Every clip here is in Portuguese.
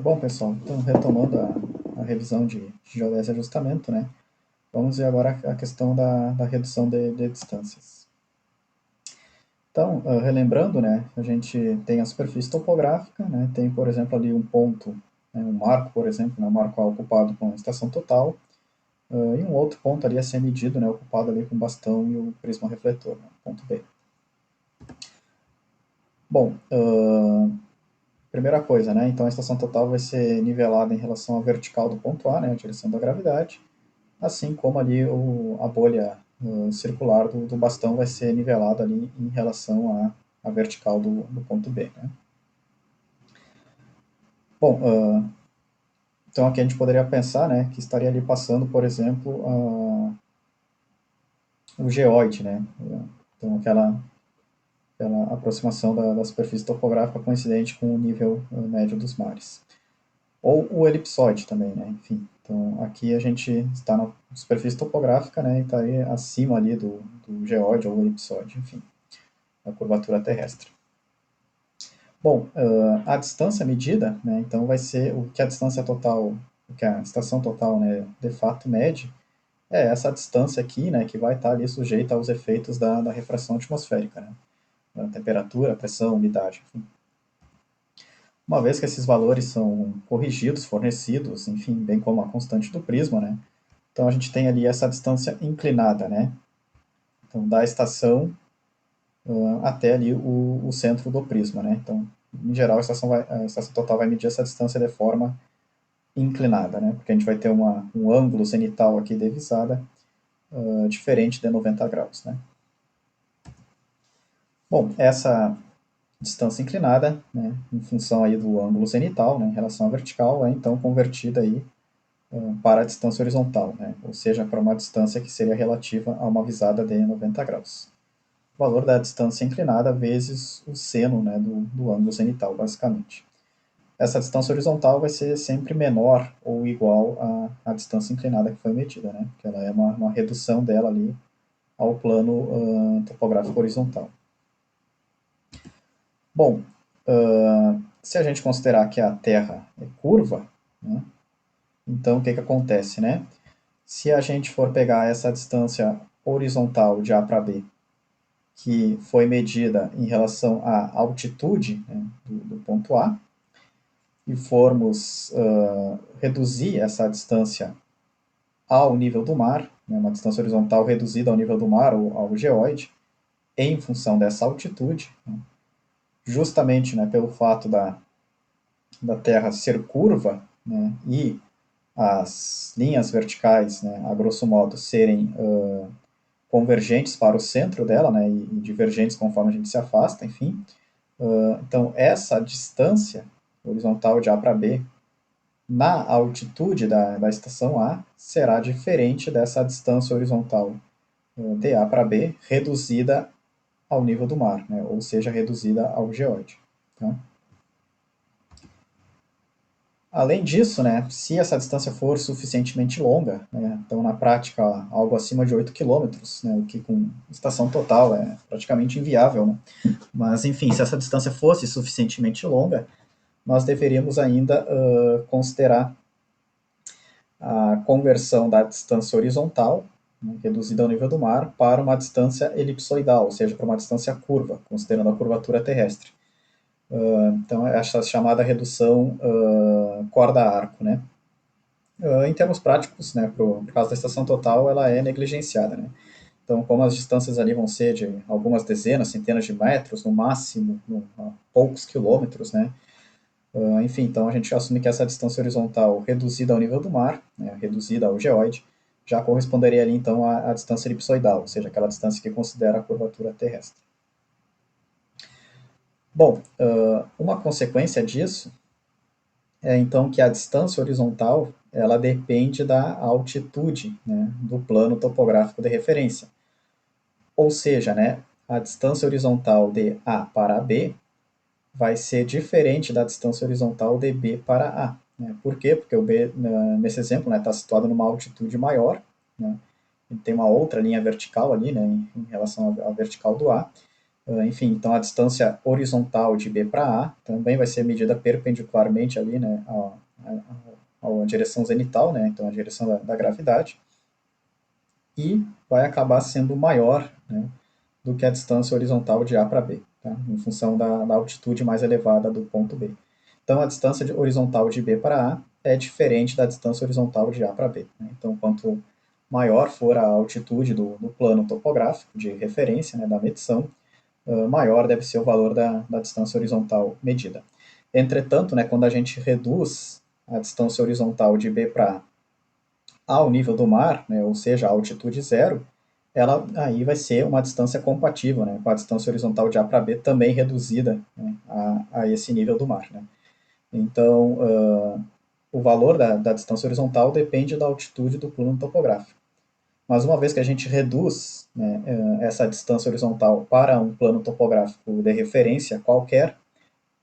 Bom, pessoal, então retomando a revisão de geodésia e ajustamento, né? Vamos ver agora a questão da redução de distâncias. Então, relembrando, né, a gente tem a superfície topográfica, né, tem, por exemplo, ali um ponto, né, um marco, por exemplo, né, um marco A ocupado com a estação total, e um outro ponto ali a ser medido, né, ocupado ali com o bastão e o prisma refletor, né, ponto B. Bom, primeira coisa, né, então a estação total vai ser nivelada em relação à vertical do ponto A, né, a direção da gravidade, assim como ali a bolha circular do bastão vai ser nivelada ali em relação à vertical do ponto B. Né? Bom, então aqui a gente poderia pensar, né, que estaria ali passando, por exemplo, o geoide, né? Então aquela aproximação da superfície topográfica coincidente com o nível médio dos mares. Ou o elipsoide também, né? Enfim, então aqui a gente está na superfície topográfica, né? E está aí acima ali do geóide ou elipsoide, enfim, da curvatura terrestre. Bom, a distância medida, né? Então vai ser o que a distância total, o que a estação total, né? De fato mede, é essa distância aqui, né? Que vai estar ali sujeita aos efeitos da refração atmosférica, né? A temperatura, pressão, umidade, enfim. Uma vez que esses valores são corrigidos, fornecidos, enfim, bem como a constante do prisma, né? Então a gente tem ali essa distância inclinada, né? Então da estação até ali o centro do prisma, né? Então, em geral, a estação total vai medir essa distância de forma inclinada, né? Porque a gente vai ter um ângulo zenital aqui de visada diferente de 90 graus, né? Bom, essa distância inclinada, né, em função aí do ângulo zenital, né, em relação à vertical, é então convertida aí para a distância horizontal, né, ou seja, para uma distância que seria relativa a uma visada de 90 graus. O valor da distância inclinada vezes o seno, né, do ângulo zenital, basicamente. Essa distância horizontal vai ser sempre menor ou igual à distância inclinada que foi medida, né, porque ela é uma redução dela ali ao plano topográfico horizontal. Bom, se a gente considerar que a Terra é curva, né, então o que acontece, né? Se a gente for pegar essa distância horizontal de A para B, que foi medida em relação à altitude, né, do ponto A, e formos reduzir essa distância ao nível do mar, né, uma distância horizontal reduzida ao nível do mar ou ao geóide, em função dessa altitude, né, justamente, né, pelo fato da Terra ser curva, né, e as linhas verticais, né, a grosso modo, serem convergentes para o centro dela, né, e divergentes conforme a gente se afasta, enfim. Então, essa distância horizontal de A para B na altitude da estação A será diferente dessa distância horizontal de A para B reduzida ao nível do mar, né, ou seja, reduzida ao geóide. Tá? Além disso, né, se essa distância for suficientemente longa, né, então na prática algo acima de 8 quilômetros, né, o que com estação total é praticamente inviável, né, mas enfim, se essa distância fosse suficientemente longa, nós deveríamos ainda considerar a conversão da distância horizontal, né, reduzida ao nível do mar, para uma distância elipsoidal, ou seja, para uma distância curva, considerando a curvatura terrestre. Então, é essa chamada redução corda-arco, né? Em termos práticos, né, por causa da estação total, ela é negligenciada, né? Então, como as distâncias ali vão ser de algumas dezenas, centenas de metros, no máximo, poucos quilômetros, né? Enfim, então a gente assume que essa distância horizontal reduzida ao nível do mar, né, reduzida ao geóide, já corresponderia ali então à distância elipsoidal, ou seja, aquela distância que considera a curvatura terrestre. Bom, uma consequência disso é então que a distância horizontal ela depende da altitude, né, do plano topográfico de referência. Ou seja, né, a distância horizontal de A para B vai ser diferente da distância horizontal de B para A. Né? Por quê? Porque o B, nesse exemplo, está situado numa altitude maior, né? Ele tem uma outra linha vertical ali, né, em relação à vertical do A, Enfim, então a distância horizontal de B para A também vai ser medida perpendicularmente ali, né, à direção zenital, né, então a direção da gravidade, e vai acabar sendo maior, né, do que a distância horizontal de A para B, tá? Em função da altitude mais elevada do ponto B. Então, a distância horizontal de B para A é diferente da distância horizontal de A para B. Né? Então, quanto maior for a altitude do plano topográfico de referência, né, da medição, maior deve ser o valor da distância horizontal medida. Entretanto, né, quando a gente reduz a distância horizontal de B para A ao nível do mar, né, ou seja, a altitude zero, ela aí vai ser uma distância compatível, né, com a distância horizontal de A para B também reduzida, né, a esse nível do mar. Né. Então, o valor da distância horizontal depende da altitude do plano topográfico. Mas uma vez que a gente reduz, né, essa distância horizontal para um plano topográfico de referência qualquer,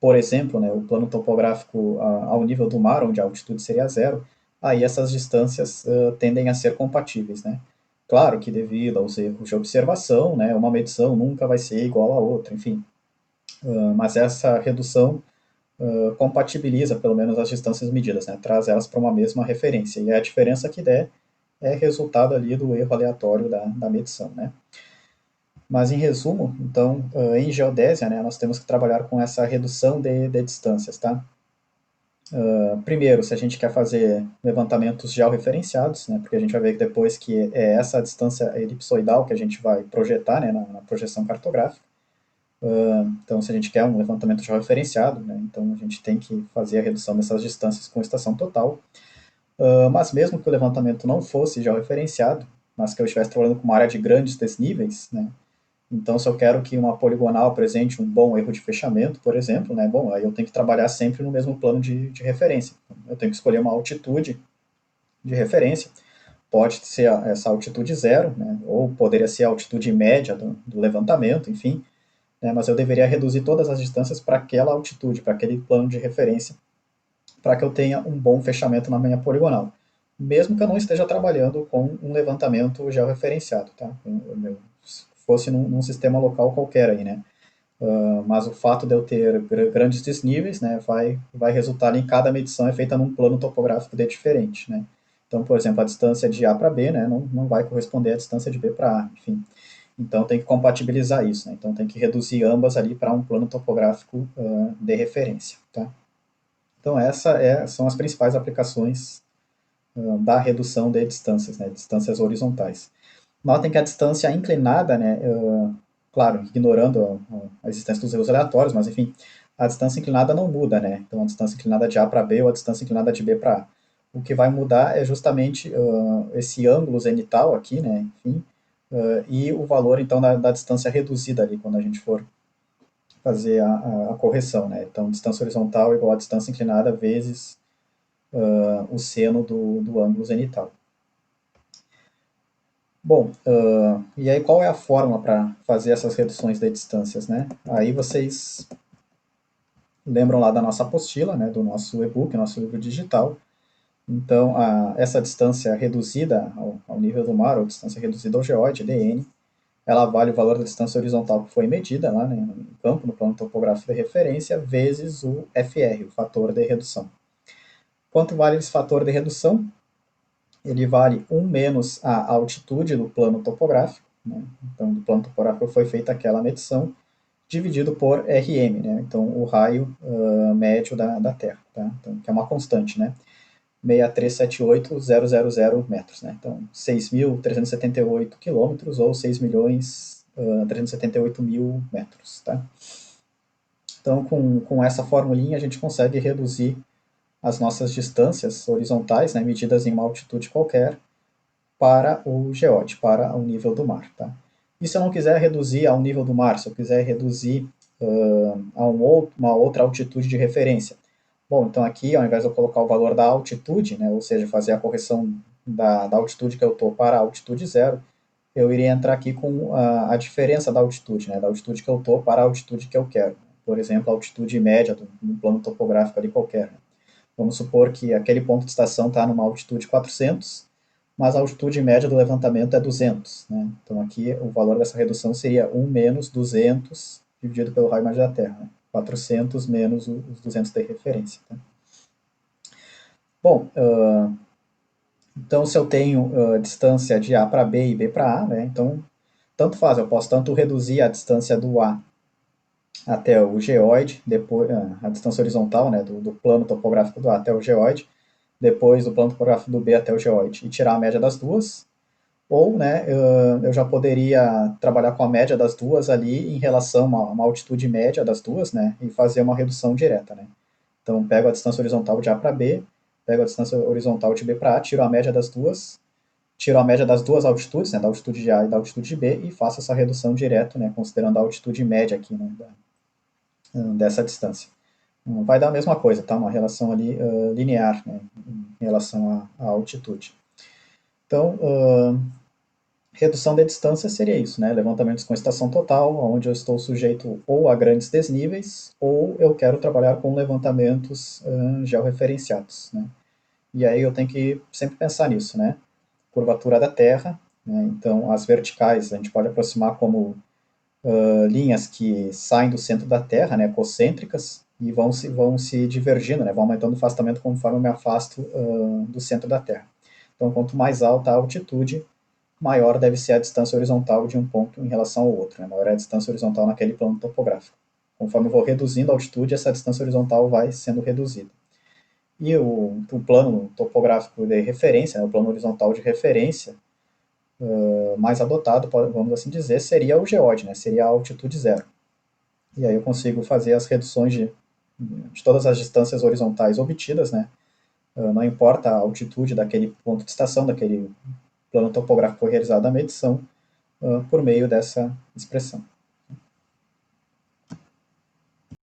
por exemplo, né, o plano topográfico ao nível do mar, onde a altitude seria zero, aí essas distâncias tendem a ser compatíveis. Né? Claro que devido aos erros de observação, né, uma medição nunca vai ser igual à outra, enfim. Mas essa redução compatibiliza pelo menos as distâncias medidas, né, traz elas para uma mesma referência. E a diferença que der é resultado ali do erro aleatório da medição. Né? Mas, em resumo, então, em geodésia, né, nós temos que trabalhar com essa redução de distâncias, tá? Primeiro, se a gente quer fazer levantamentos georreferenciados, né, porque a gente vai ver que depois que é essa distância elipsoidal que a gente vai projetar, né, na projeção cartográfica. Então, se a gente quer um levantamento georreferenciado, né, então a gente tem que fazer a redução dessas distâncias com estação total. Mas mesmo que o levantamento não fosse georreferenciado, mas que eu estivesse trabalhando com uma área de grandes desníveis, né, então, se eu quero que uma poligonal apresente um bom erro de fechamento, por exemplo, né, bom, aí eu tenho que trabalhar sempre no mesmo plano de referência. Eu tenho que escolher uma altitude de referência. Pode ser essa altitude zero, né, ou poderia ser a altitude média do levantamento, enfim, né, mas eu deveria reduzir todas as distâncias para aquela altitude, para aquele plano de referência, para que eu tenha um bom fechamento na minha poligonal. Mesmo que eu não esteja trabalhando com um levantamento georreferenciado, tá? Fosse num sistema local qualquer aí, né? Mas o fato de eu ter grandes desníveis, né, vai resultar em cada medição é feita num plano topográfico de diferente, né? Então, por exemplo, a distância de A para B, né, não vai corresponder à distância de B para A, enfim. Então, tem que compatibilizar isso, né? Então, tem que reduzir ambas ali para um plano topográfico de referência, tá? Então, são as principais aplicações da redução de distâncias, né, distâncias horizontais. Notem que a distância inclinada, né, claro, ignorando a existência dos erros aleatórios, mas enfim, a distância inclinada não muda, né? Então a distância inclinada de A para B ou a distância inclinada de B para A. O que vai mudar é justamente esse ângulo zenital aqui, né? Enfim, e o valor então da distância reduzida ali quando a gente for fazer a correção, né? Então distância horizontal igual a distância inclinada vezes o seno do ângulo zenital. Bom, e aí qual é a fórmula para fazer essas reduções de distâncias, né? Aí vocês lembram lá da nossa apostila, né, do nosso e-book, nosso livro digital. Então, essa distância reduzida ao nível do mar, ou distância reduzida ao geóide, dn, ela vale o valor da distância horizontal que foi medida lá, né, no campo, no plano topográfico de referência, vezes o FR, o fator de redução. Quanto vale esse fator de redução? Ele vale 1 menos a altitude do plano topográfico, né? Então, do plano topográfico foi feita aquela medição, dividido por Rm, né? Então, o raio médio da Terra, tá? Então, que é uma constante, né? 6378000 metros, né? Então, 6.378 quilômetros ou 6.378.000 metros, tá? Então, com essa formulinha, a gente consegue reduzir as nossas distâncias horizontais, né, medidas em uma altitude qualquer, para o geóide, para o nível do mar. Tá? E se eu não quiser reduzir ao nível do mar, se eu quiser reduzir a uma outra altitude de referência? Bom, então aqui, ao invés de eu colocar o valor da altitude, né, ou seja, fazer a correção da altitude que eu estou para a altitude zero, eu iria entrar aqui com a diferença da altitude, né, da altitude que eu estou para a altitude que eu quero. Por exemplo, a altitude média do plano topográfico ali qualquer. Vamos supor que aquele ponto de estação está numa altitude 400, mas a altitude média do levantamento é 200, né? Então aqui o valor dessa redução seria 1 menos 200 dividido pelo raio médio da Terra, né? 400 menos os 200 de referência. Tá? Bom, então se eu tenho distância de A para B e B para A, né? Então tanto faz, eu posso tanto reduzir a distância do A até o geóide, depois a distância horizontal, né, do plano topográfico do A até o geóide, depois do plano topográfico do B até o geóide, e tirar a média das duas, ou né, eu já poderia trabalhar com a média das duas ali em relação a uma altitude média das duas, né, e fazer uma redução direta. Né. Então, pego a distância horizontal de A para B, pego a distância horizontal de B para A, tiro a média das duas, tiro a média das duas altitudes, né, da altitude de A e da altitude de B, e faço essa redução direto, né, considerando a altitude média aqui, né, dessa distância. Vai dar a mesma coisa, tá? Uma relação ali linear, né, em relação à altitude. Então, redução de distância seria isso, né? Levantamentos com estação total, onde eu estou sujeito ou a grandes desníveis, ou eu quero trabalhar com levantamentos georreferenciados, né? E aí eu tenho que sempre pensar nisso, né? Curvatura da Terra, né? Então as verticais a gente pode aproximar como linhas que saem do centro da Terra, né, concêntricas, e vão se divergindo, né, vão aumentando o afastamento conforme eu me afasto do centro da Terra. Então, quanto mais alta a altitude, maior deve ser a distância horizontal de um ponto em relação ao outro, né, maior é a distância horizontal naquele plano topográfico. Conforme eu vou reduzindo a altitude, essa distância horizontal vai sendo reduzida. E o plano topográfico de referência, né, o plano horizontal de referência, mais adotado, vamos assim dizer, seria o geode, né, seria a altitude zero. E aí eu consigo fazer as reduções de todas as distâncias horizontais obtidas, né? Não importa a altitude daquele ponto de estação, daquele plano topográfico realizado da medição, por meio dessa expressão.